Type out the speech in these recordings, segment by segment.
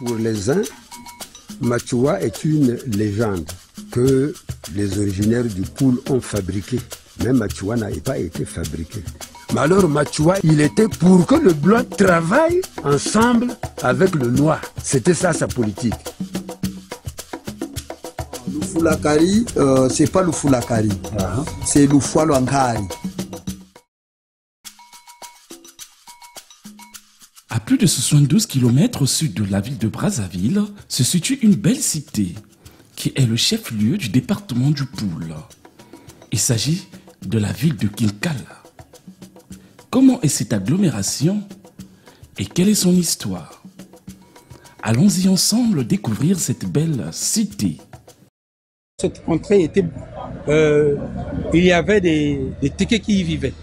Pour les uns, Machoua est une légende que les originaires du Poul ont fabriquée. Mais Machoua n'a pas été fabriqué. Mais alors Machoua, il était pour que le blanc travaille ensemble avec le noir. C'était ça sa politique. L'Ufulakari, c'est pas l'Ufulakari, c'est l'Ufualuankari. À plus de 72 km au sud de la ville de Brazzaville se situe une belle cité qui est le chef-lieu du département du Poul. Il s'agit de la ville de Kinkala. Comment est cette agglomération et quelle est son histoire? Allons-y ensemble découvrir cette belle cité. Cette contrée était... il y avait des Téké qui y vivaient.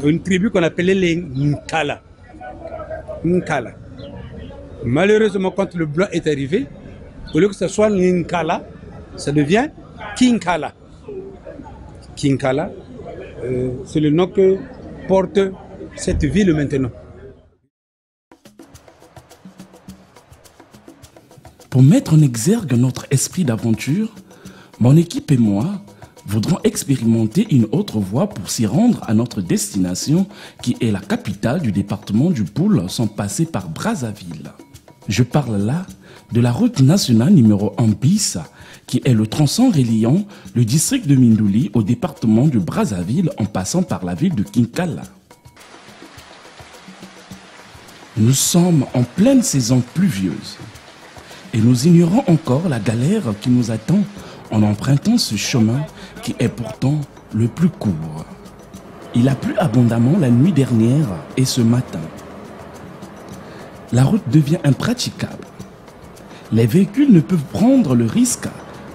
Une tribu qu'on appelait les Nkala. Nkala. Malheureusement, quand le blanc est arrivé, au lieu que ce soit Nkala, ça devient Kinkala. Kinkala, c'est le nom que porte cette ville maintenant. Pour mettre en exergue notre esprit d'aventure, mon équipe et moi voudrons expérimenter une autre voie pour s'y rendre à notre destination qui est la capitale du département du Poul sans passer par Brazzaville. Je parle là de la route nationale numéro 1 bis qui est le tronçon reliant le district de Mindouli au département de Brazzaville en passant par la ville de Kinkala. Nous sommes en pleine saison pluvieuse et nous ignorons encore la galère qui nous attend en empruntant ce chemin qui est pourtant le plus court. Il a plu abondamment la nuit dernière et ce matin. La route devient impraticable. Les véhicules ne peuvent prendre le risque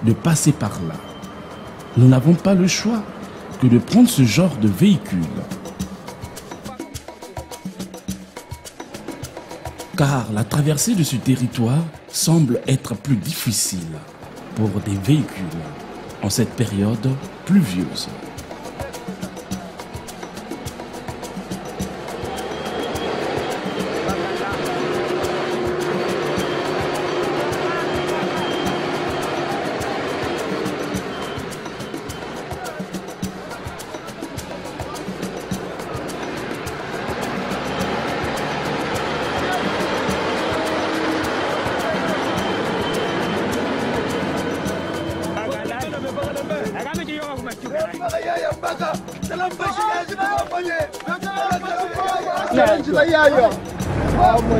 de passer par là. Nous n'avons pas le choix que de prendre ce genre de véhicule. Car la traversée de ce territoire semble être plus difficile pour des véhicules en cette période pluvieuse.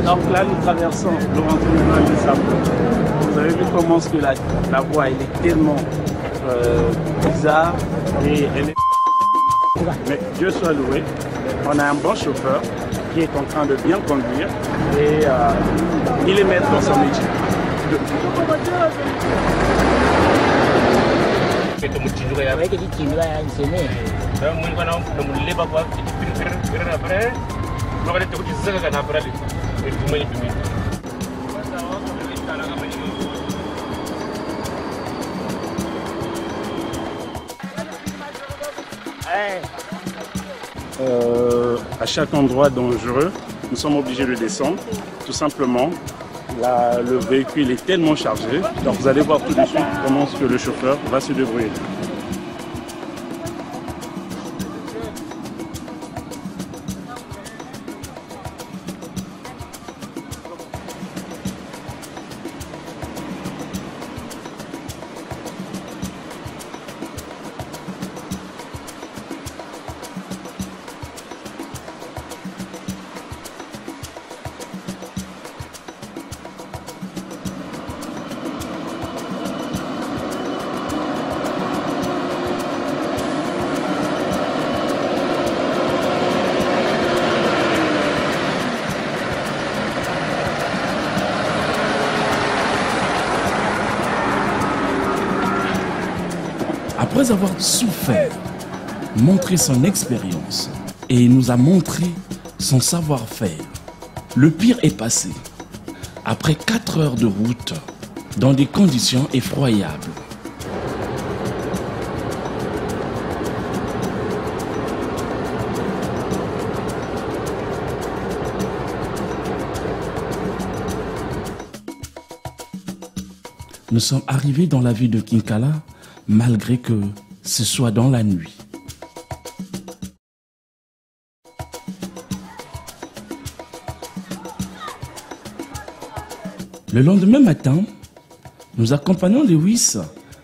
Donc là, nous traversons le rentrement du sable. Vous avez vu comment que la voie elle est tellement bizarre et elle est... Mais Dieu soit loué, on a un bon chauffeur qui est en train de bien conduire et il est maître dans son métier. À chaque endroit dangereux, nous sommes obligés de descendre. Tout simplement, le véhicule est tellement chargé. Donc vous allez voir tout de suite comment le chauffeur va se débrouiller. Après avoir souffert, montré son expérience et nous a montré son savoir-faire, le pire est passé. Après 4 heures de route, dans des conditions effroyables. nous sommes arrivés dans la ville de Kinkala, malgré que ce soit dans la nuit. Le lendemain matin, nous accompagnons Lewis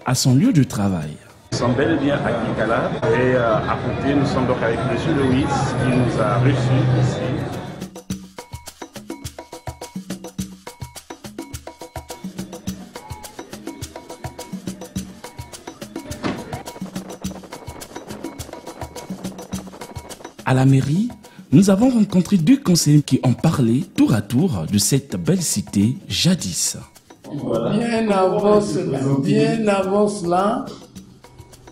à son lieu de travail. Nous sommes bel et bien à Kinkala et à côté, nous sommes donc avec M. Lewis qui nous a reçus ici. À la mairie, nous avons rencontré 2 conseillers qui ont parlé tour à tour de cette belle cité jadis. Bien avant cela,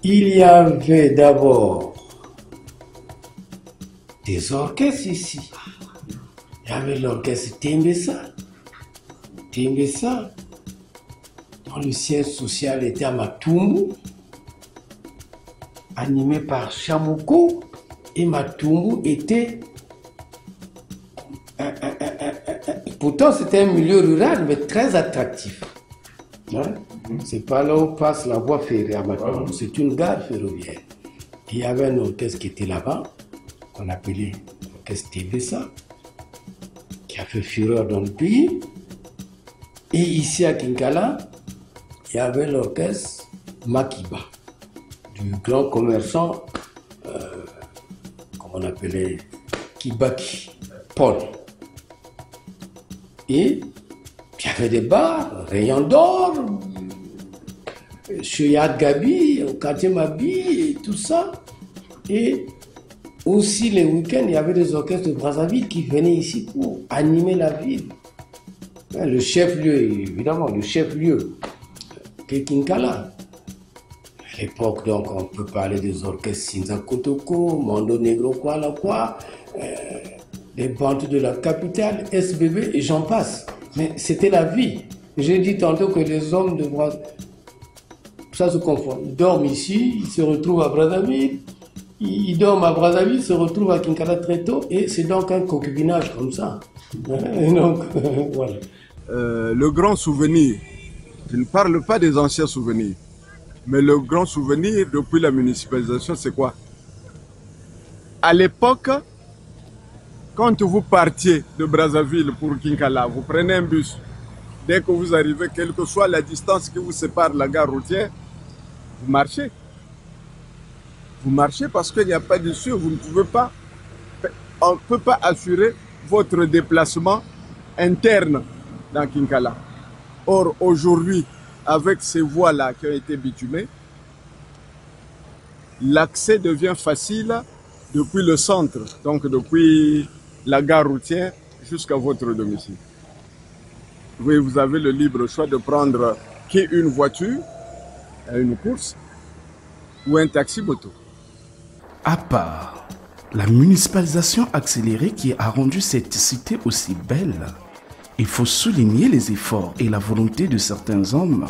il y avait d'abord des orchestres ici. Il y avait l'orchestre Tembessa, dont le siège social était à Matumbu, animé par Chamouko. Et Matumbu était... Pourtant, c'était un milieu rural, mais très attractif. Hein? C'est pas là où passe la voie ferrée à Matumbu, c'est une gare ferroviaire. Il y avait un orchestre qui était là-bas, qu'on appelait l'orchestre Tébessa, qui a fait fureur dans le pays. Et ici à Kinkala, il y avait l'orchestre Makiba, du grand commerçant qu'on appelait Kibaki, Paul. Et il y avait des bars, Rayon d'Or, chez Yad Gabi, au quartier Mabi, et tout ça. Et aussi les week-ends, il y avait des orchestres de Brazzaville qui venaient ici pour animer la ville. Le chef-lieu, évidemment, le chef-lieu, Kinkala. À l'époque, donc, on peut parler des orchestres Sinza Kotoko, Mondo Negro Kuala, les bandes de la capitale, SBB, et j'en passe. Mais c'était la vie. J'ai dit tantôt que les hommes de Brazzaville, ça se confond, ils dorment ici, ils se retrouvent à Brazzaville, ils dorment à Brazzaville, ils se retrouvent à Kinkala très tôt, et c'est donc un concubinage comme ça. Et donc, voilà. Le grand souvenir, je ne parle pas des anciens souvenirs, mais le grand souvenir depuis la municipalisation, c'est quoi? À l'époque, quand vous partiez de Brazzaville pour Kinkala, vous prenez un bus. Dès que vous arrivez, quelle que soit la distance qui vous sépare de la gare routière, vous marchez. Vous marchez parce qu'il n'y a pas d'issue, vous ne pouvez pas, on ne peut pas assurer votre déplacement interne dans Kinkala. Or, aujourd'hui, avec ces voies-là qui ont été bitumées, l'accès devient facile depuis le centre, donc depuis la gare routière jusqu'à votre domicile. Oui, vous avez le libre choix de prendre une voiture, une course, ou un taxi-moto. À part la municipalisation accélérée qui a rendu cette cité aussi belle, il faut souligner les efforts et la volonté de certains hommes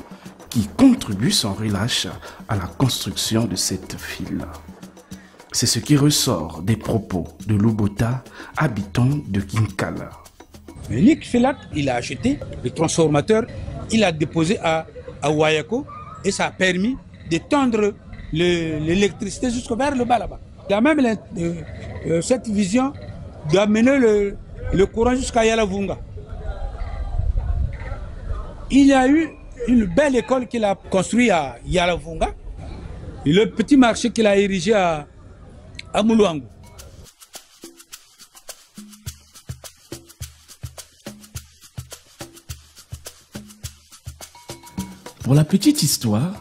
qui contribuent sans relâche à la construction de cette ville. C'est ce qui ressort des propos de Lubota, habitant de Kinkala. Nick Filat, il a acheté le transformateur, il a déposé à Wayako et ça a permis d'étendre l'électricité jusqu'au vers le bas là-bas. Il y a même cette vision d'amener le courant jusqu'à Yalavunga. Il y a eu une belle école qu'il a construite à Yalavunga et le petit marché qu'il a érigé à Moulouangou. Pour la petite histoire,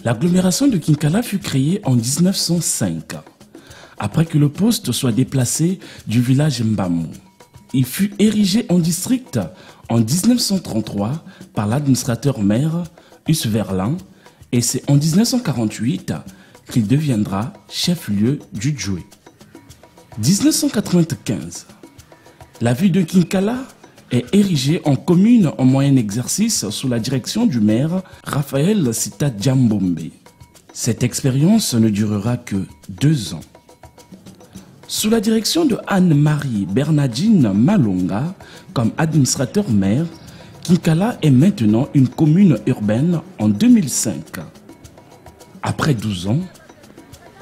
l'agglomération de Kinkala fut créée en 1905, après que le poste soit déplacé du village Mbamou. Il fut érigé en district en 1933 par l'administrateur maire Us Verlin et c'est en 1948 qu'il deviendra chef-lieu du Djoué. 1995, la ville de Kinkala est érigée en commune en moyen exercice sous la direction du maire Raphaël Sita Djambombe. Cette expérience ne durera que 2 ans. Sous la direction de Anne-Marie Bernardine Malonga comme administrateur maire, Kinkala est maintenant une commune urbaine en 2005. Après 12 ans,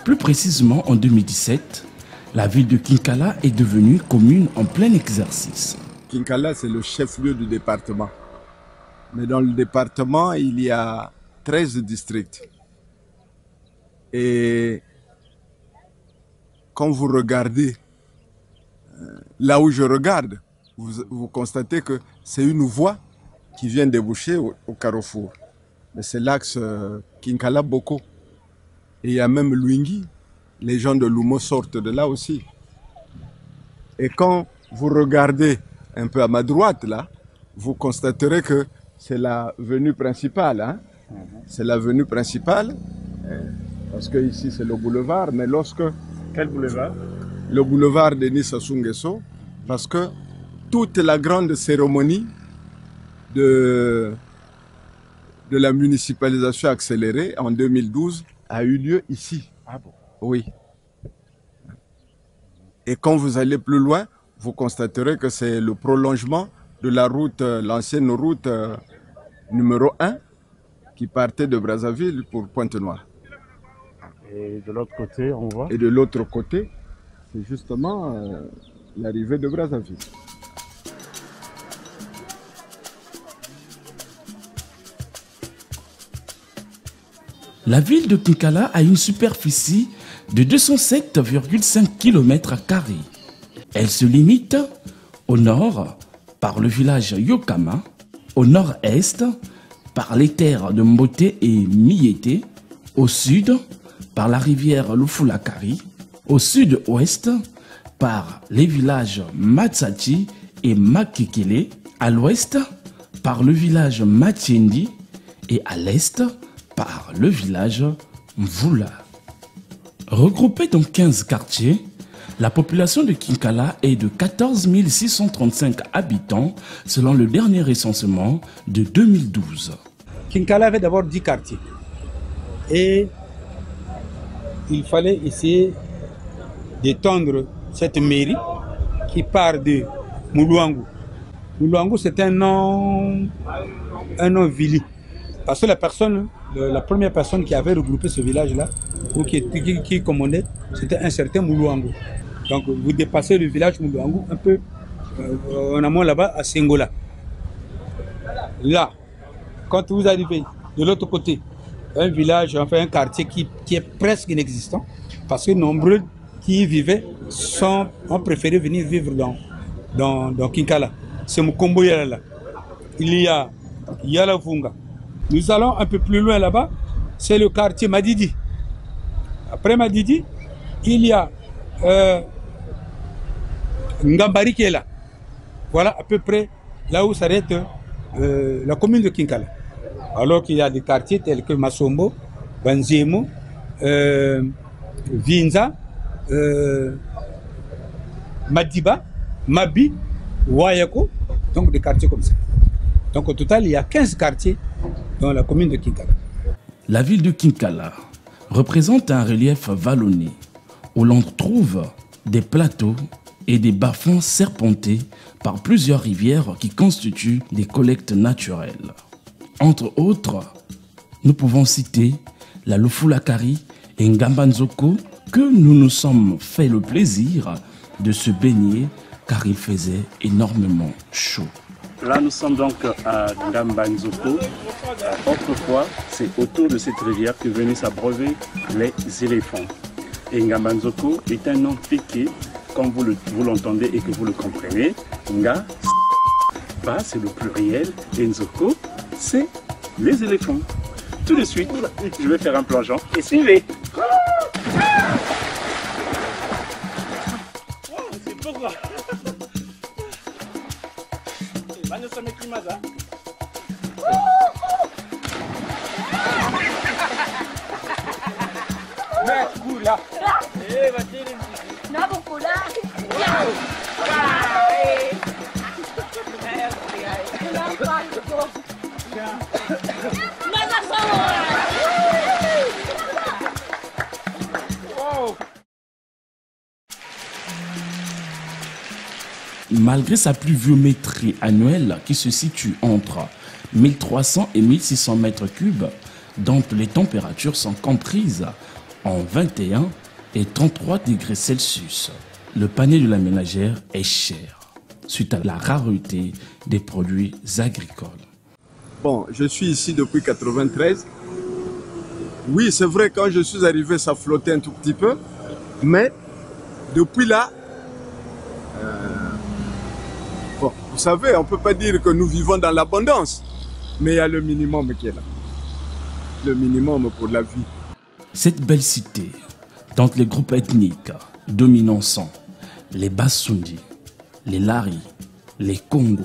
plus précisément en 2017, la ville de Kinkala est devenue commune en plein exercice. Kinkala, c'est le chef-lieu du département. Mais dans le département, il y a 13 districts. Et quand vous regardez, là où je regarde, vous constatez que c'est une voie qui vient déboucher au carrefour. Mais c'est l'axe Kinkala-Boko. Et il y a même Luingi. Les gens de Lumo sortent de là aussi. Et quand vous regardez un peu à ma droite, là, vous constaterez que c'est la venue principale. Hein? C'est la venue principale. Parce que ici, c'est le boulevard. Mais lorsque... Quel boulevard? Le boulevard Denis Sassou Nguesso. Parce que toute la grande cérémonie de la municipalisation accélérée en 2012 a eu lieu ici. Ah bon? Oui. Et quand vous allez plus loin, vous constaterez que c'est le prolongement de la route, l'ancienne route numéro 1 qui partait de Brazzaville pour Pointe-Noire. Et de l'autre côté, on voit? Et de l'autre côté, c'est justement l'arrivée de Brazzaville. La ville de Kinkala a une superficie de 207,5 km². Elle se limite au nord par le village Yokama, au nord-est par les terres de Mbote et Miyete, au sud par la rivière Lufulakari, au sud-ouest par les villages Matsachi et Makekele, à l'ouest par le village Matiendi et à l'est par le village Mvula. Regroupée dans 15 quartiers, la population de Kinkala est de 14 635 habitants selon le dernier recensement de 2012. Kinkala avait d'abord 10 quartiers. Et il fallait essayer d'étendre cette mairie qui part de Muluangu. Muluangu, c'est un nom vili. Parce que la première personne qui avait regroupé ce village-là, ou qui commandait, c'était un certain Muluangu. Donc vous dépassez le village Muluangu un peu en amont là-bas à Sengola. Là, quand vous arrivez de l'autre côté, un village, enfin un quartier qui est presque inexistant, parce que nombreux qui y vivaient ont préféré venir vivre dans Kinkala. C'est Mukombo Yala. Il y a Yalavunga. Nous allons un peu plus loin là-bas, c'est le quartier Madidi. Après Madidi, il y a Ngambari qui est là. Voilà à peu près là où s'arrête la commune de Kinkala. Alors qu'il y a des quartiers tels que Masombo, Banzemo, Vinza, Madiba, Mabi, Wayako, donc des quartiers comme ça. Donc au total, il y a 15 quartiers dans la commune de Kinkala. La ville de Kinkala représente un relief vallonné où l'on trouve des plateaux et des bas-fonds serpentés par plusieurs rivières qui constituent des collectes naturelles. Entre autres, nous pouvons citer la Lufulakari et Ngambanzoko que nous nous sommes fait le plaisir de se baigner car il faisait énormément chaud. Là, nous sommes donc à Ngambanzoko. Autrefois, c'est autour de cette rivière que venaient s'abreuver les éléphants. Et Ngambanzoko est un nom piqué, comme vous l'entendez et que vous le comprenez. Nga, Ba, c'est le pluriel, et Nzoko, c'est les éléphants. Tout de suite, je vais faire un plongeon et suivez. C'est pourquoi. Malgré sa pluviométrie annuelle qui se situe entre 1300 et 1600 mètres cubes, dont les températures sont comprises en 21 et 33 degrés Celsius, le panier de la ménagère est cher, suite à la rareté des produits agricoles. Bon, je suis ici depuis 1993. Oui, c'est vrai, quand je suis arrivé, ça flottait un tout petit peu. Mais depuis là, bon, vous savez, on ne peut pas dire que nous vivons dans l'abondance. Mais il y a le minimum qui est là. Le minimum pour la vie. Cette belle cité, dont les groupes ethniques dominants sont les Bassoundi, les Lari, les Congo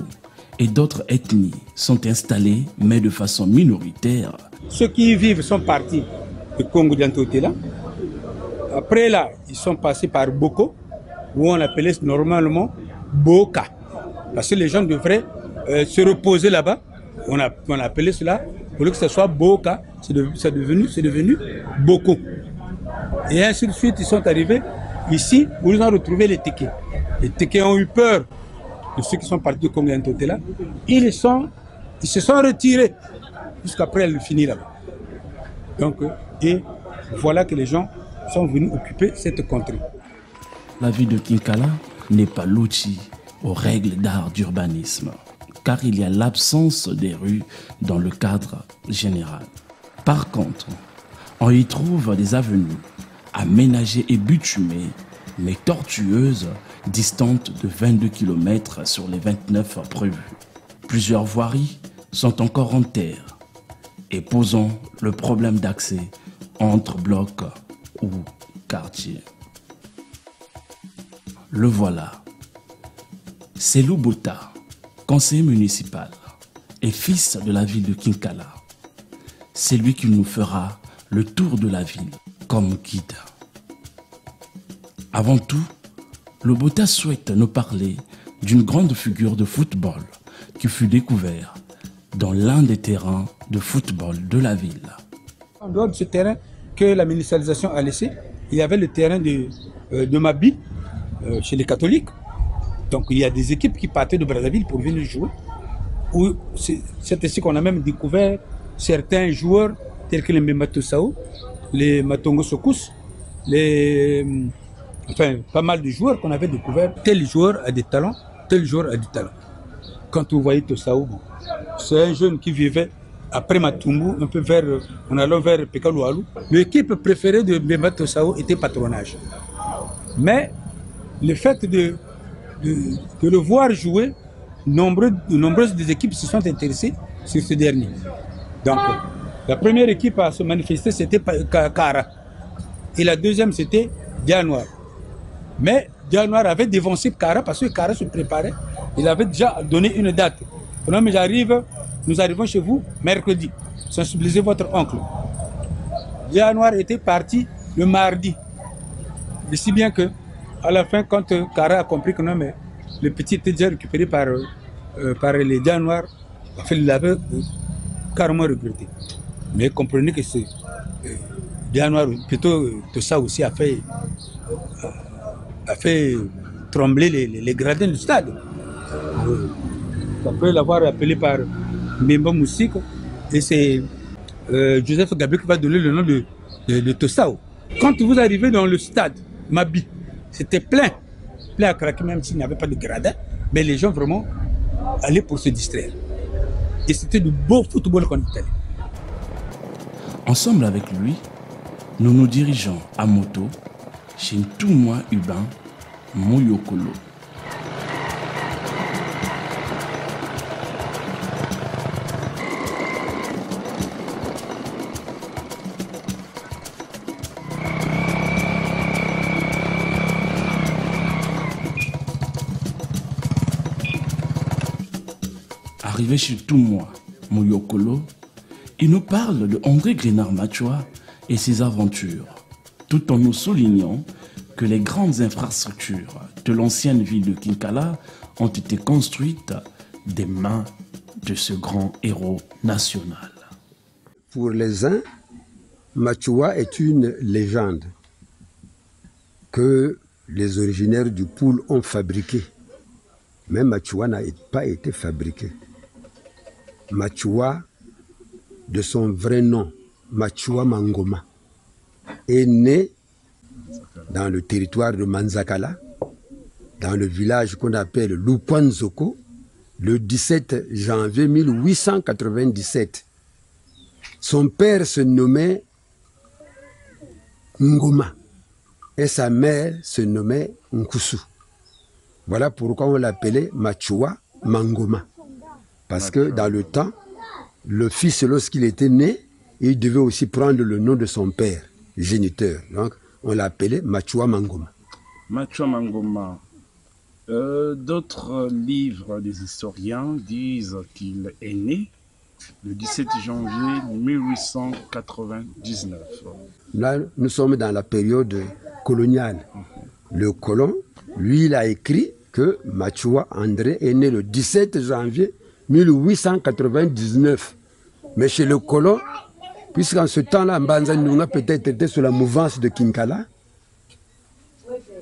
et d'autres ethnies sont installés, mais de façon minoritaire. Ceux qui y vivent sont partis du Congo d'Antotela. Après là, ils sont passés par Boko, où on appelait normalement Boka. Parce que les gens devraient se reposer là-bas. On appelait cela, pour que ce soit Boka, c'est devenu Boko. Et ainsi de suite, ils sont arrivés ici, où ils ont retrouvé les Tékés. Les Tékés ont eu peur de ceux qui sont partis du Congo d'Antotela. Ils se sont retirés jusqu'après le finir là-bas. Donc, et voilà que les gens sont venus occuper cette contrée. La ville de Kinkala n'est pas lotie aux règles d'art d'urbanisme, car il y a l'absence des rues dans le cadre général. Par contre, on y trouve des avenues aménagées et bitumées, mais tortueuses, distantes de 22 km sur les 29 prévues. Plusieurs voiries sont encore en terre et posant le problème d'accès entre blocs ou quartiers. Le voilà. C'est Lubota, conseiller municipal et fils de la ville de Kinkala. C'est lui qui nous fera le tour de la ville comme guide. Avant tout, Lubota souhaite nous parler d'une grande figure de football qui fut découvert dans l'un des terrains de football de la ville. En dehors de ce terrain que la municipalisation a laissé, il y avait le terrain de Mabi, chez les catholiques. Donc il y a des équipes qui partaient de Brazzaville pour venir jouer. C'est ainsi qu'on a même découvert certains joueurs tels que les Memato Sao, les Matongo Sokus, enfin pas mal de joueurs qu'on avait découvert. Tel joueur a des talents, tel joueur a du talent. Quand vous voyez Tosao, bon, c'est un jeune qui vivait après Matumbu, un peu en allant vers Pekaloualou. L'équipe préférée de Memato Sao était Patronage. Mais le fait de le voir jouer, nombreuses des équipes se sont intéressées sur ce dernier. Donc, la première équipe à se manifester, c'était Kara. Et la deuxième, c'était Dianoir. Mais Dianoir avait dévancé Kara parce que Kara se préparait. Il avait déjà donné une date. Non, mais nous arrivons chez vous mercredi. Sensibilisez votre oncle. Dianoir était parti le mardi. Et si bien que, à la fin, quand Kara a compris que non, mais le petit était déjà récupéré par les Dians noirs, il l'avait carrément regretté. Mais comprenez que ce Dian noir, plutôt tout ça aussi a fait trembler les gradins du stade. Après l'avoir appelé par Mbemba Moussik, et c'est Joseph Gabriel qui va donner le nom de Tossao. Quand vous arrivez dans le stade Mabi, c'était plein à craquer, même s'il n'y avait pas de gradin, mais les gens vraiment allaient pour se distraire. Et c'était du beau football qu'on est allé. Ensemble avec lui, nous nous dirigeons à moto chez Ntoumwa Ubin Mouyokolo. Arrivé chez Ntoumwa Mouyokolo, il nous parle de André Grenard Machua et ses aventures, tout en nous soulignant que les grandes infrastructures de l'ancienne ville de Kinkala ont été construites des mains de ce grand héros national. Pour les uns, Machua est une légende que les originaires du Poul ont fabriquée. Mais Machua n'a pas été fabriqué. Machua, de son vrai nom, Machua Mangoma, est né dans le territoire de Manzakala, dans le village qu'on appelle Lukwanzoko, le 17 janvier 1897. Son père se nommait Ngoma et sa mère se nommait Nkusu. Voilà pourquoi on l'appelait Machua Mangoma. Parce que dans le temps, le fils, lorsqu'il était né, il devait aussi prendre le nom de son père, géniteur. Donc, on l'appelait Machua Mangoma. Machua Mangoma. D'autres livres des historiens disent qu'il est né le 17 janvier 1899. Là, nous sommes dans la période coloniale. Le colon, lui, il a écrit que Machua André est né le 17 janvier 1899. Mais chez le colon, puisqu'en ce temps-là, Mbanza Ndunga peut-être était sous la mouvance de Kinkala,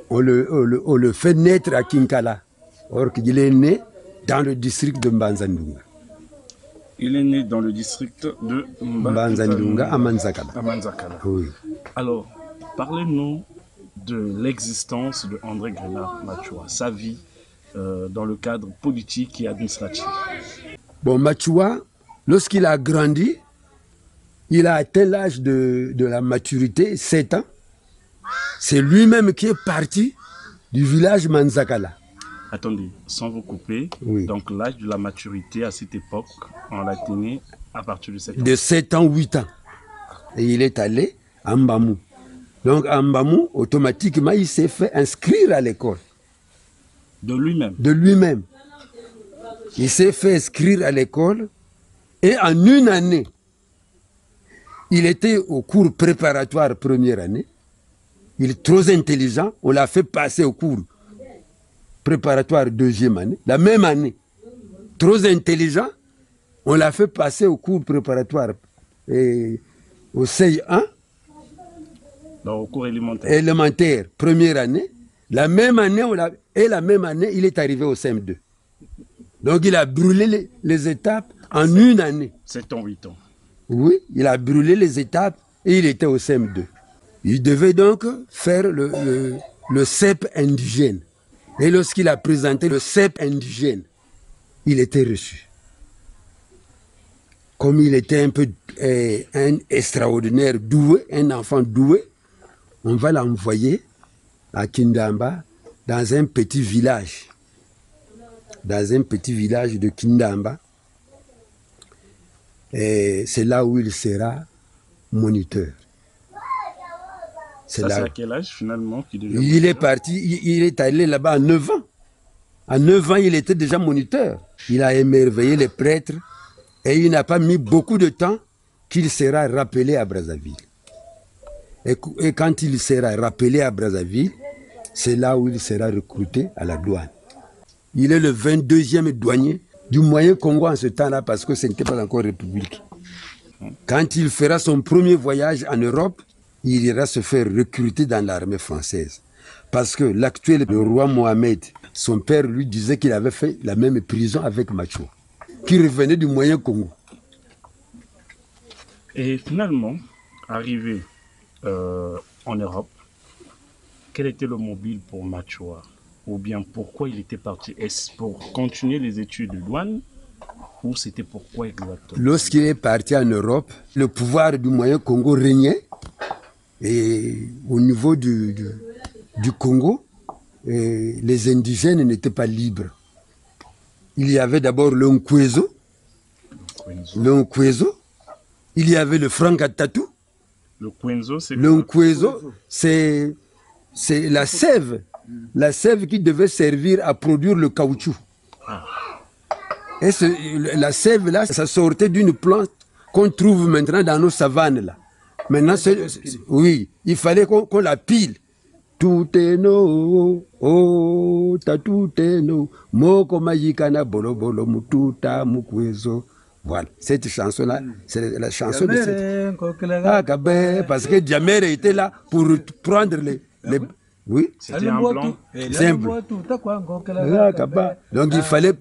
on le fait naître à Kinkala. Or qu'il est né dans le district de Mbanza Ndunga. Il est né dans le district de Mbanza Ndunga à Manzakala. Oui. Alors, parlez-nous de l'existence de André Grenard Machua, sa vie dans le cadre politique et administratif. Bon, Machua, lorsqu'il a grandi, il a atteint l'âge de la maturité, 7 ans. C'est lui-même qui est parti du village Manzakala. Attendez, sans vous couper, oui. Donc l'âge de la maturité à cette époque, on l'a tenu à partir de 7 ans. De 7 ans, 8 ans. Et il est allé à Mbamou. Donc à Mbamou, automatiquement, il s'est fait inscrire à l'école. De lui-même? De lui-même. Il s'est fait inscrire à l'école et en une année, il était au cours préparatoire première année. Il est trop intelligent, on l'a fait passer au cours préparatoire deuxième année. La même année, trop intelligent, on l'a fait passer au cours préparatoire au CEI 1. Donc, au cours élémentaire. Élémentaire, première année. La même année, il est arrivé au CM2. Donc il a brûlé les étapes en une année. 7 ans, 8 ans. Oui, il a brûlé les étapes et il était au CM2. Il devait donc faire le CEP indigène. Et lorsqu'il a présenté le CEP indigène, il était reçu. Comme il était un peu un extraordinaire doué, un enfant doué, on va l'envoyer à Kindamba, dans un petit village. Dans un petit village de Kindamba. Et c'est là où il sera moniteur. C'est à quel âge finalement qu'il devient moniteur? Il est parti, il est allé là-bas à 9 ans. À 9 ans, il était déjà moniteur. Il a émerveillé les prêtres et il n'a pas mis beaucoup de temps qu'il sera rappelé à Brazzaville. Et quand il sera rappelé à Brazzaville, c'est là où il sera recruté à la douane. Il est le 22e douanier du Moyen Congo en ce temps-là parce que ce n'était pas encore république. Quand il fera son premier voyage en Europe, il ira se faire recruter dans l'armée française. Parce que l'actuel roi Mohamed, son père lui disait qu'il avait fait la même prison avec Machua, qui revenait du Moyen Congo. Et finalement, arrivé en Europe, quel était le mobile pour Machua? Ou bien pourquoi il était parti? Est-ce pour continuer les études de douane ou c'était pourquoi exactement? Lorsqu'il est parti en Europe, le pouvoir du Moyen Congo régnait. Et au niveau du Congo, les indigènes n'étaient pas libres. Il y avait d'abord le Nkwezo. Il y avait le Frankatatou. Le Nkwezo, c'est le Nkwezo, c'est la sève. La sève qui devait servir à produire le caoutchouc. Ah. Et la sève là, ça sortait d'une plante qu'on trouve maintenant dans nos savanes là. Maintenant, oui, il fallait qu'on la pile. Tout est no, oh, ta tout est no, moko majikana bolo bolo mututa mukwezo. Voilà, cette chanson-là, c'est la chanson de cette... Ah, parce que Djamere était là pour prendre Oui. C'était un blanc. Simple. Donc il fallait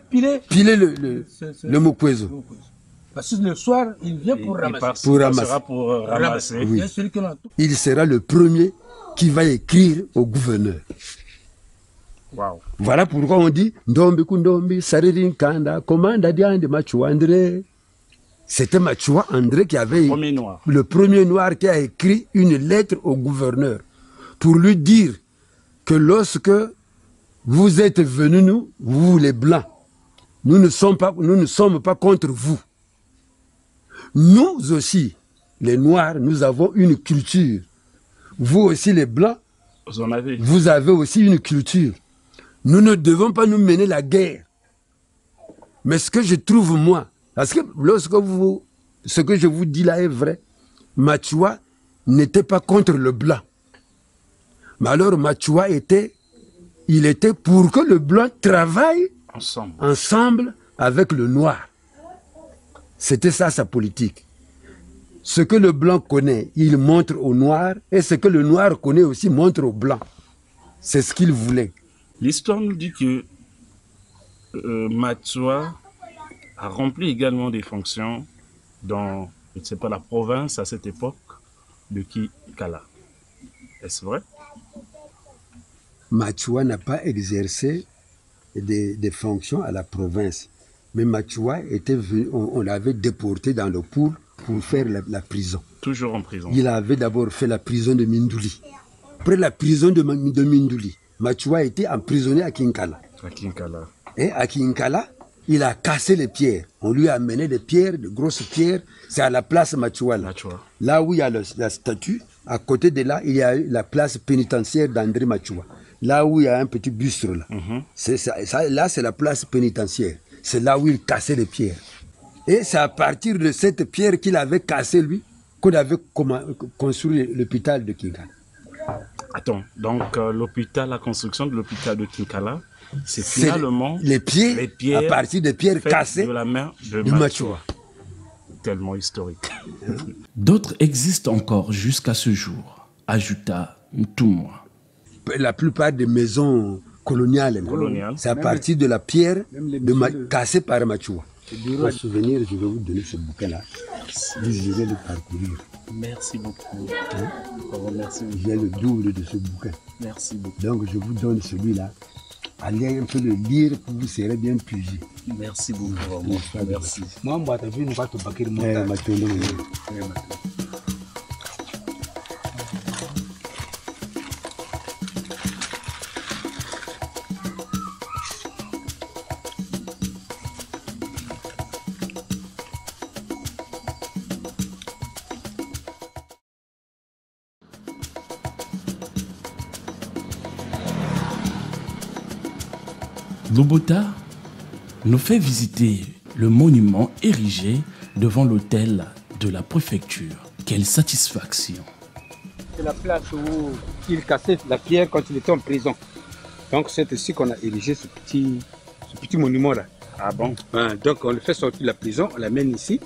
piler le mokwezo. Parce que le soir, il vient pour ramasser. Pour ramasser. Oui. Il sera le premier qui va écrire au gouverneur. Wow. Voilà pourquoi on dit Ndombi Kundombi, Saririn Kanda, Commanda Diande Machua André. C'était Machua André qui avait le premier noir qui a écrit une lettre au gouverneur pour lui dire que lorsque vous êtes venus, nous, vous les blancs, nous ne sommes pas contre vous. Nous aussi, les noirs, nous avons une culture. Vous aussi, les blancs, vous avez aussi une culture. Nous ne devons pas nous mener la guerre. Mais ce que je trouve, moi, parce que ce que je vous dis là est vrai, Machua n'était pas contre le blanc. Mais alors Machua était pour que le blanc travaille ensemble avec le noir. C'était ça sa politique. Ce que le blanc connaît, il montre au noir, et ce que le noir connaît aussi montre au blanc. C'est ce qu'il voulait. L'histoire nous dit que Machua a rempli également des fonctions dans, je ne sais pas, la province à cette époque de Kikala. Est-ce vrai? Machua n'a pas exercé des fonctions à la province. Mais Machua était venu, on l'avait déporté dans le Poul pour faire la prison. Toujours en prison. Il avait d'abord fait la prison de Mindouli. Après la prison de Mindouli, Machua était emprisonné à Kinkala. Et à Kinkala, il a cassé les pierres. On lui a amené des pierres, de grosses pierres. C'est à la place Machua. Là où il y a la statue, à côté de là, il y a la place pénitentiaire d'André Machua. Là où il y a un petit buste là. Là, c'est la place pénitentiaire. C'est là où il cassait les pierres. Et c'est à partir de cette pierre qu'il avait cassée, lui, qu'on avait construit l'hôpital de Kinkala. Attends, donc la construction de l'hôpital de Kinkala, c'est finalement les pierres à partir des pierres cassées de la main de Machua. Tellement historique. D'autres existent encore jusqu'à ce jour, ajouta Ntumwa. La plupart des maisons coloniales, c'est à partir de la pierre cassée par Machua. Pour souvenir, je vais vous donner ce bouquin-là. Vous irez le parcourir. Merci beaucoup. Merci. J'ai le double de ce bouquin. Merci beaucoup. Donc je vous donne celui-là. Allez un peu le lire, vous serez bien pugé. Merci beaucoup. Merci. Moi, tu as vu, nous va te baquer le mot. Lobota nous fait visiter le monument érigé devant l'hôtel de la préfecture. Quelle satisfaction! C'est la place où il cassait la pierre quand il était en prison. Donc c'est ici qu'on a érigé ce petit monument-là. Ah bon? Donc on le fait sortir de la prison, on l'amène ici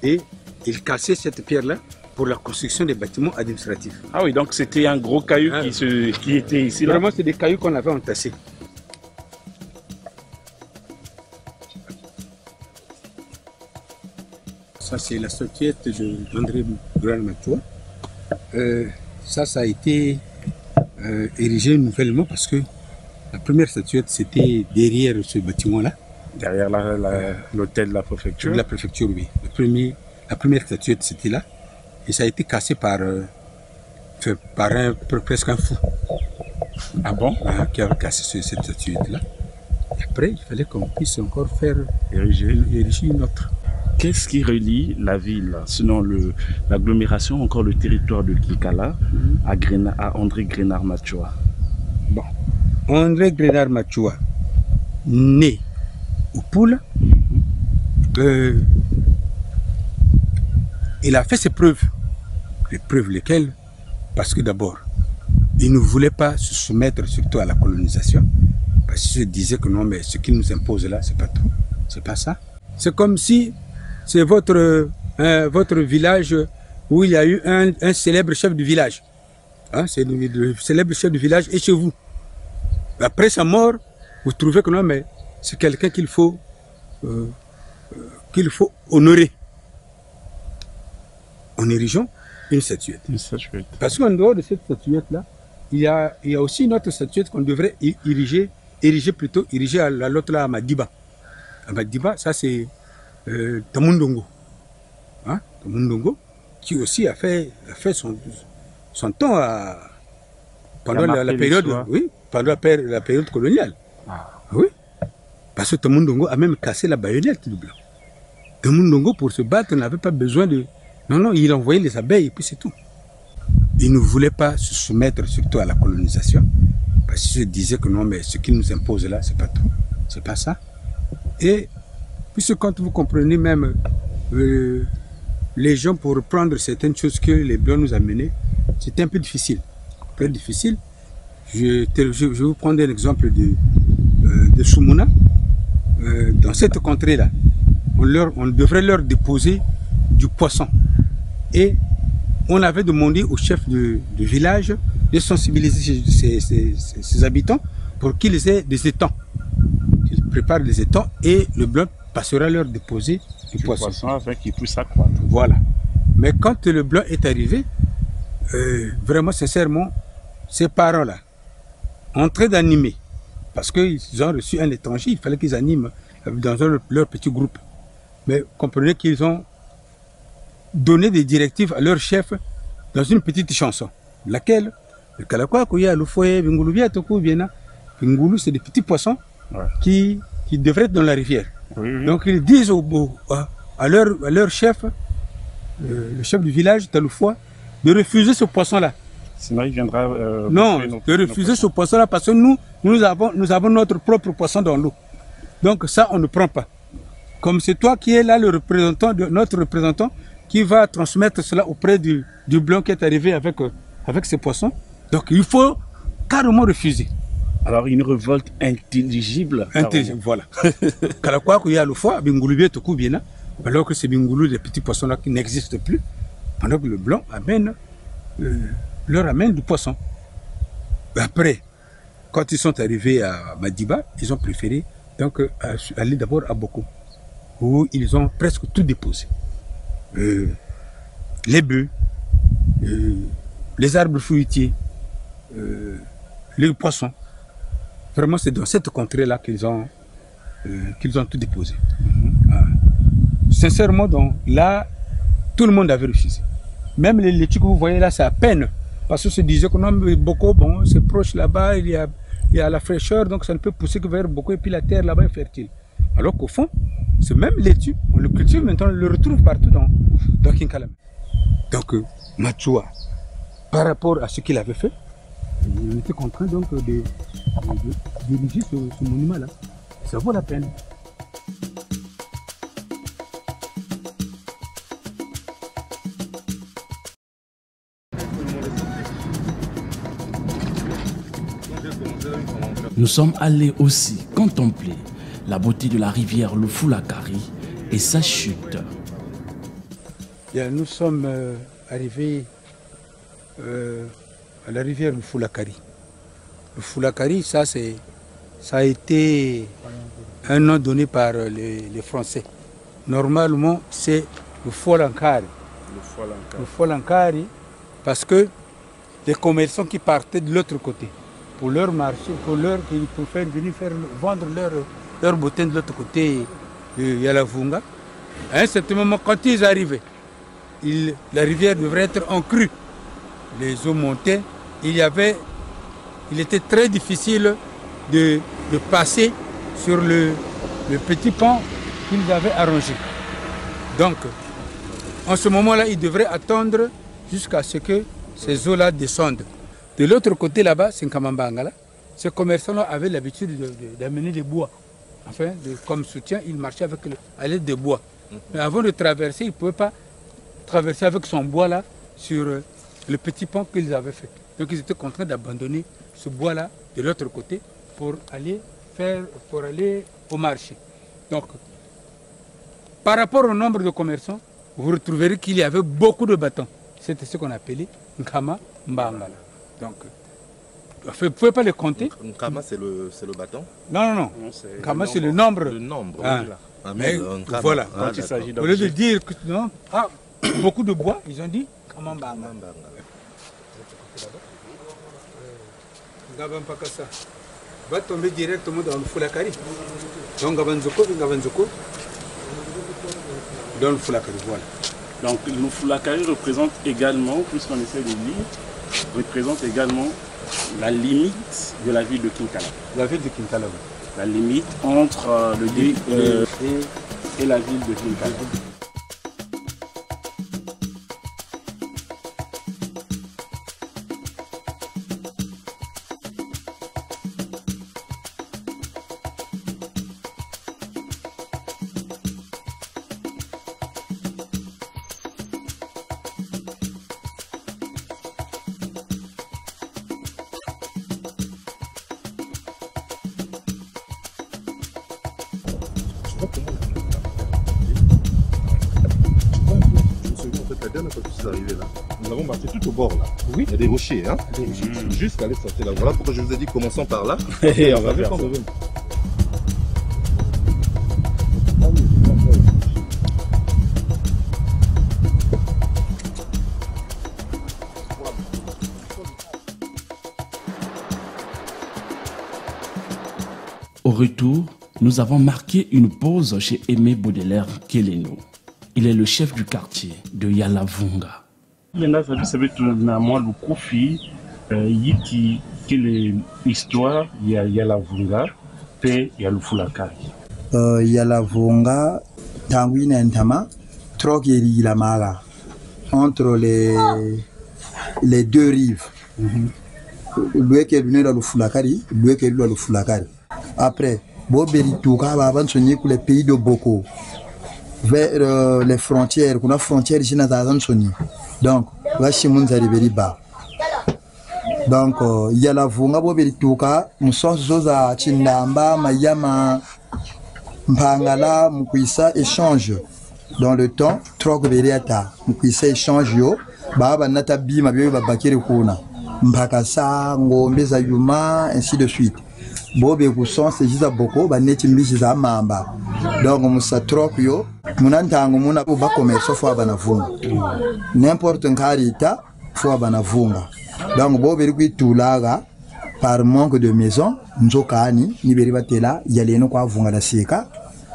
et il cassait cette pierre-là pour la construction des bâtiments administratifs. Ah oui, donc c'était un gros caillou qui était ici là? Vraiment, c'est des cailloux qu'on avait entassés. Ça, c'est la statuette d'André Machua. Ça a été érigé nouvellement parce que la première statuette, c'était derrière ce bâtiment-là. Derrière l'hôtel de la préfecture? De la préfecture, oui. La première statuette, c'était là. Et ça a été cassé par presque un fou. Ah bon? Qui a cassé cette statuette-là. Et après, il fallait qu'on puisse encore faire ériger une autre. Qu'est-ce qui relie la ville, sinon l'agglomération, encore le territoire de Kikala, à André Grenard Machua? Bon, André Grenard Machua, né au Poul, il a fait ses preuves. Les preuves lesquelles? Parce que d'abord, il ne voulait pas se soumettre surtout à la colonisation. Parce qu'il se disait que non, mais ce qu'il nous impose là, c'est pas tout. C'est pas ça. C'est comme si c'est votre village où il y a eu un célèbre chef de village. Hein, c'est le célèbre chef du village est chez vous. Après sa mort, vous trouvez que non, mais c'est quelqu'un qu'il faut honorer. En érigeant une statuette. Une statuette. Parce qu'en dehors de cette statuette-là, il y a aussi une autre statuette qu'on devrait ériger à l'autre là, à Madiba. À Madiba, ça c'est Tamundongo. Hein? Tamundongo, qui aussi a fait son temps pendant la période, oui, pendant la période coloniale. Ah. Oui. Parce que Tamundongo a même cassé la baïonnette du blanc. Tamundongo, pour se battre, n'avait pas besoin de... Non, il envoyait les abeilles et puis c'est tout. Il ne voulait pas se soumettre surtout à la colonisation. Parce qu'il se disait que non, mais ce qu'il nous impose là, c'est pas tout. C'est pas ça. Et puisque quand vous comprenez même les gens pour reprendre certaines choses que les Blancs nous amenaient, c'était un peu difficile. Très difficile. Je vais vous prendre un exemple de Soumouna. Dans cette contrée-là, on devrait leur déposer du poisson. Et on avait demandé au chef du village de sensibiliser ses habitants pour qu'ils aient des étangs. Qu'ils préparent des étangs et le blanc passera leur déposer du poisson afin qu'ils puissent s'accroître. Voilà. Mais quand le blanc est arrivé, vraiment sincèrement, ces parents-là, en train d'animer, parce qu'ils ont reçu un étranger, il fallait qu'ils animent dans leur petit groupe. Mais comprenez qu'ils ont donné des directives à leur chef dans une petite chanson, laquelle le Kalakwa Kouya, le Foye, Bingulu, Bingulu, c'est des petits poissons qui devraient être dans la rivière. Oui. Donc ils disent à leur chef, le chef du village, Taloufoué, de refuser ce poisson-là. Sinon il viendra... non, de refuser ce poisson-là parce que nous avons notre propre poisson dans l'eau. Donc ça, on ne prend pas. Comme c'est toi qui es là, notre représentant, qui va transmettre cela auprès du blanc qui est arrivé avec ses poissons. Donc il faut carrément refuser. Alors une révolte intelligible. Intelligible, voilà. Kalakwa Kouya le foie, Bingulu Toku Biena, alors que ces Bingulu, les petits poissons là qui n'existent plus, pendant que le blanc leur amène du poisson. Après, quand ils sont arrivés à Madiba, ils ont préféré donc aller d'abord à Boko, où ils ont presque tout déposé. Les bœufs, les arbres fruitiers, les poissons. Vraiment, c'est dans cette contrée-là qu'ils ont tout déposé. Sincèrement, donc, là, tout le monde avait refusé. Même les laitiers que vous voyez là, c'est à peine. Parce que se disait que non, Boko, bon, c'est proche là-bas, il y a la fraîcheur, donc ça ne peut pousser que vers Boko, et puis la terre là-bas est fertile. Alors qu'au fond, ce même laitue, on le cultive maintenant, on le retrouve partout dans Kinkalame. Donc, Machoua, par rapport à ce qu'il avait fait, on était contraint donc de diriger ce monument-là. Ça vaut la peine. Nous sommes allés aussi contempler la beauté de la rivière Lufulakari et sa chute. Nous sommes arrivés à la rivière Lufulakari. Lufulakari, ça a été un nom donné par les Français. Normalement, c'est le Folankari. Le Folankari, parce que les commerçants qui partaient de l'autre côté, pour leur marché, pour venir vendre leur boutin de l'autre côté de Yalavunga. À un certain moment, quand ils arrivaient, la rivière devrait être en crue. Les eaux montaient. Il était très difficile de passer sur le petit pont qu'ils avaient arrangé. Donc, en ce moment-là, ils devraient attendre jusqu'à ce que ces eaux-là descendent. De l'autre côté là-bas, c'est Nkamambangala. Ces commerçants-là avaient l'habitude d'amener des bois. Enfin, comme soutien, ils marchaient à l'aide de bois. Mais avant de traverser, ils ne pouvaient pas traverser avec son bois-là sur le petit pont qu'ils avaient fait. Donc ils étaient contraints d'abandonner ce bois-là de l'autre côté pour aller au marché. Donc, par rapport au nombre de commerçants, vous retrouverez qu'il y avait beaucoup de bâtons. C'était ce qu'on appelait Nkama Mbangala. Donc, vous ne pouvez pas les compter. Nkama, c'est le bâton? Non, non, non. Nkama, c'est le nombre. Le nombre, Ah. Ah, Mais voilà. Quand il s'agit au lieu de dire que non, beaucoup de bois, ils ont dit Kamambanga. Ça va tomber directement dans le Foulakari. Donc Gabanzoko, dans le Foulakari, voilà. Donc le Foulakari représente également, puisqu'on essaie de lire, représente également la limite de la ville de Kinkala. La ville de Kinkala, oui. La limite entre le dé et la ville de Kinkala. Nous avons marché tout au bord là. Oui. Il y a des rochers, hein. Jusqu'à aller sortir là. Voilà pourquoi je vous ai dit commençons par là. Et on va faire ça. Au retour, nous avons marqué une pause chez Aimé Baudelaire Keleno. Il est le chef du quartier de Yalavunga. Maintenant, ça veut être moi le Kofi, Yiti, qui est l'histoire, il y a Yalavunga, et il y a le Foulakari. Yalavunga, Tanguine Ntama, Trokeri la Mara, entre les deux rives. Lui qui est venu dans le Foulakari, lui qui est venu dans le Foulakari. Après, Boberi Touka va avancer pour les pays de Boko. Vers les frontières, qu'on a frontières ici dans la zone. Donc, donc il y a la vunga boberi tuka musonzo za chindamba mayama mpangala mukwisa échange dans le temps trok beriata mukwisa échange yo baba nata bima byo babakiri kuna mpakasa ngombe za yuma ainsi de suite bobe kuson c'est juste boko ba neti mbishi za mamba donc musa trok yo munantango muna ba commerce fo bana vunga n'importe nkarita fo bana vunga donc bobe ri kwitulaga par manque de maison nzokani ni beri batela yaleno kwa vunga la seka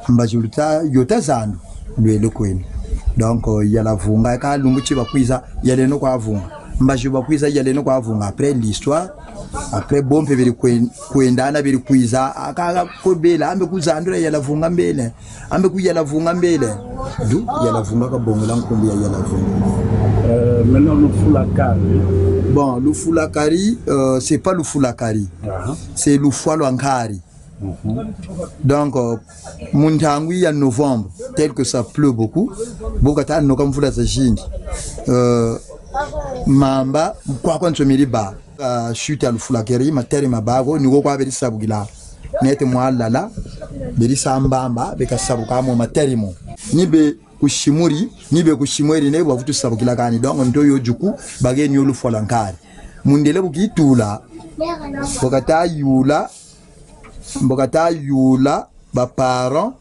mbajulta yota zandu lwelo kwenu donc yala vunga ka lumbuchi bakwiza yaleno kwa vunga mbaji bakwiza yaleno kwa vunga après l'histoire après bombe beri kwendana beri kwiza akaka kobela ambe kuzandura yala vunga mbele ambe kuyala vunga mbele du yala vunga ka bongo lankumbi yala vunga. Maintenant le Foulakari. Bon, le Foulakari, c'est pas le Foulakari, c'est le Foualoankari. Donc, Muntangui en novembre, tel que ça pleut beaucoup, Bogata no comme Foula Zajindi. Mamba, quoi qu'on se mériba, chute à le Foulakari, ma terre ma bago, nous quoi avec Sabugila. Net moi lala, Berissa Mbamba, Beka Sabukamo, ma terimo. Nibe kushimuri, nibe kushimuri ne wavutu Sabugila Gani, donc on doit du coup, bagay ni le Foualankari. Mundele buki tula, Bogata yula, ba parents,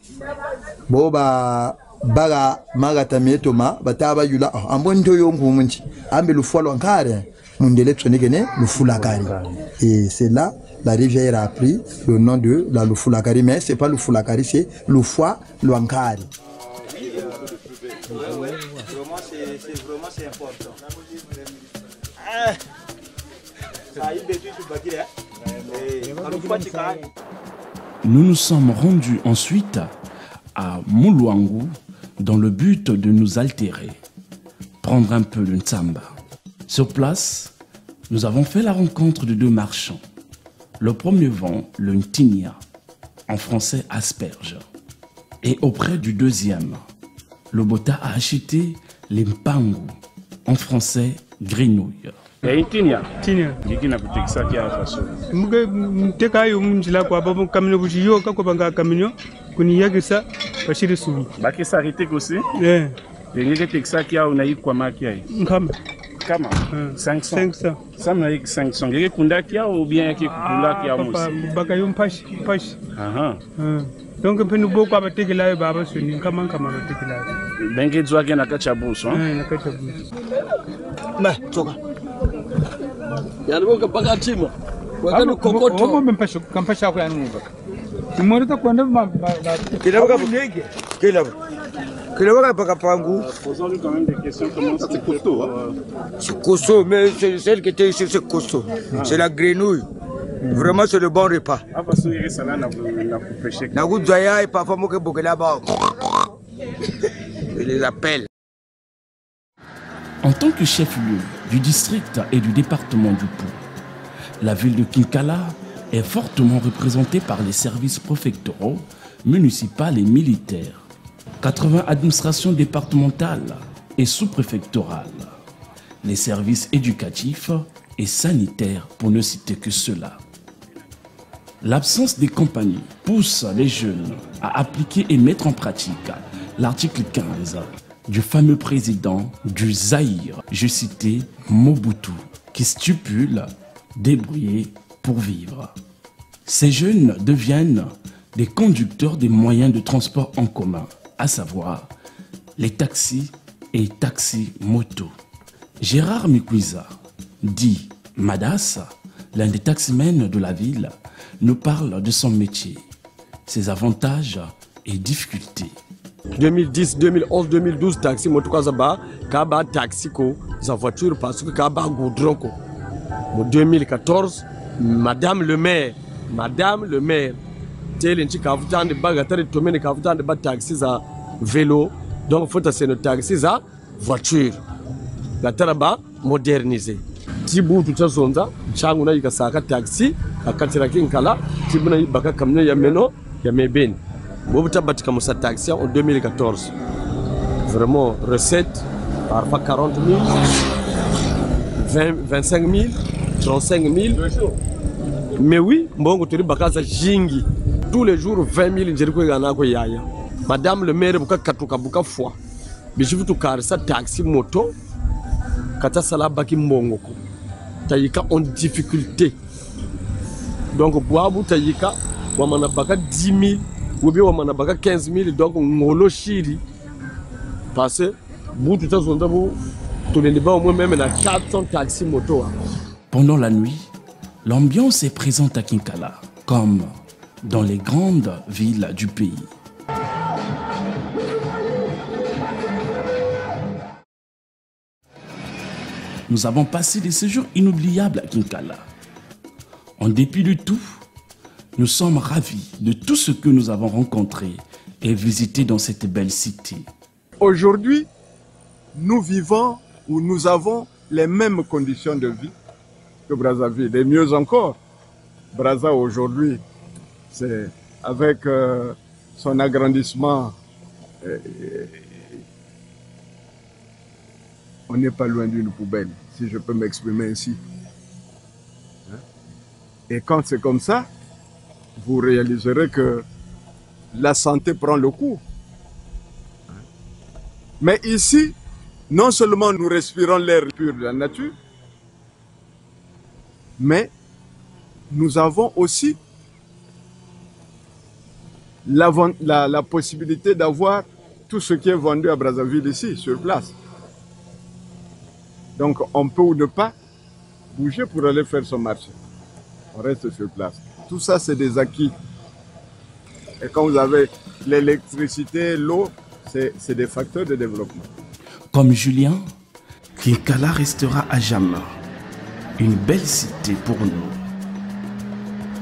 boba baga magata metoma, bataba yula, ambondo yongu munchi, ambe le Foualankari, mundele tsonegene, le Foulakari. Et c'est là, la rivière a pris le nom de la Foulakari, mais c'est pas le Foulakari, c'est le Foualoankari. C'est important. Nous nous sommes rendus ensuite à Moulouangou dans le but de nous altérer, prendre un peu de Ntsamba. Sur place, nous avons fait la rencontre de deux marchands. Le premier vend le Ntinia, en français asperge. Et auprès du deuxième, le Bota a acheté les Mpangu, en français grenouille. Tinia. Ngikina kutekisa kia faso. Muge mteka yo mjila kwa babo kamino bujiyo kako banga kamino kuni yagisa bashiri subi. Baki s'arrêter aussi. Eh. Ngeke tekisa kia unayi kwa makia. Nkama. kama 500. 500. Ça m'a dit 500. Il y a kunda kia ou bien qui kunda kia papa bakayum pash. Aha. Donc un peu nous beaucoup à tekela baba suni kama tekela. Benke zwa kia na kacha buso. Na kacha buso. Ma toka. Yaliboka baka tima. Wakati kokoto. Wao mpasho kampasha kwa nini baka. Kimorita kwenda kilaboka ndege. Kilaboka baka pangu. Posons-lui quand même des questions comment c'est costaud. C'est costaud mais c'est celle qui était ici c'est costaud. C'est la grenouille. Vraiment c'est le bon repas. Ah parce que il ça là na pêcher. Na gudaya et parfois mo ke bokela ba. Il les appelle. En tant que chef-lieu du district et du département du Pau, la ville de Kinkala est fortement représentée par les services préfectoraux, municipaux et militaires, 80 administrations départementales et sous-préfectorales, les services éducatifs et sanitaires pour ne citer que cela. L'absence des compagnies pousse les jeunes à appliquer et mettre en pratique l'article 15 du fameux président du Zaïre, je citais Mobutu, qui stipule « débrouiller pour vivre ». Ces jeunes deviennent des conducteurs des moyens de transport en commun, à savoir les taxis et taxis-motos. Gérard Mikouiza, dit Madas, l'un des taximens de la ville, nous parle de son métier, ses avantages et difficultés. 2010, 2011, 2012, taxi, motokazaba, kaba taxi ko, sa voiture parce que kaba goudron ko. En 2014, Madame le maire, tel un kavutan de bagatari tomene kavutan de bat taxi za vélo, donc faut c'est nos taxi za voiture. La taraba modernisé. Tibu tout ça changuna ikasaka taxi, akatira kinkala, tibuna ibaka kamne ya meno, ya meben. Mobuta batika musa taxi en 2014. Vraiment recette, parfois 40 000, 20, 25 000, 35 000. Mais oui, mbongo turi bakaza jingi. Tous les jours 20 000 njeriko yana ko yaya. Madame le maire buka katuka buka fois. Bishifu tukarisa taxi moto kata sala baki mbongo ko. Tayika en difficulté. Donc boabu tayika wamana baka 10 000 ou bien wamana baka 15 000 donc ngolo shiri. Parce que bout tout ça zonda bu toleliba au moins même na 400 taxi moto. Pendant la nuit, l'ambiance est présente à Kinkala, comme dans les grandes villes du pays. Nous avons passé des séjours inoubliables à Kinkala. En dépit de tout, nous sommes ravis de tout ce que nous avons rencontré et visité dans cette belle cité. Aujourd'hui, nous vivons ou nous avons les mêmes conditions de vie que Brazzaville. Et mieux encore, Brazza aujourd'hui, c'est avec son agrandissement, on n'est pas loin d'une poubelle, si je peux m'exprimer ainsi. Et quand c'est comme ça, vous réaliserez que la santé prend le coup. Mais ici, non seulement nous respirons l'air pur de la nature, mais nous avons aussi la possibilité d'avoir tout ce qui est vendu à Brazzaville ici, sur place. Donc on peut ou ne pas bouger pour aller faire son marché. On reste sur place. Tout ça, c'est des acquis. Et quand vous avez l'électricité, l'eau, c'est des facteurs de développement. Comme Julien, Kinkala restera à jamais une belle cité pour nous.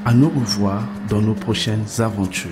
À nous revoir dans nos prochaines aventures.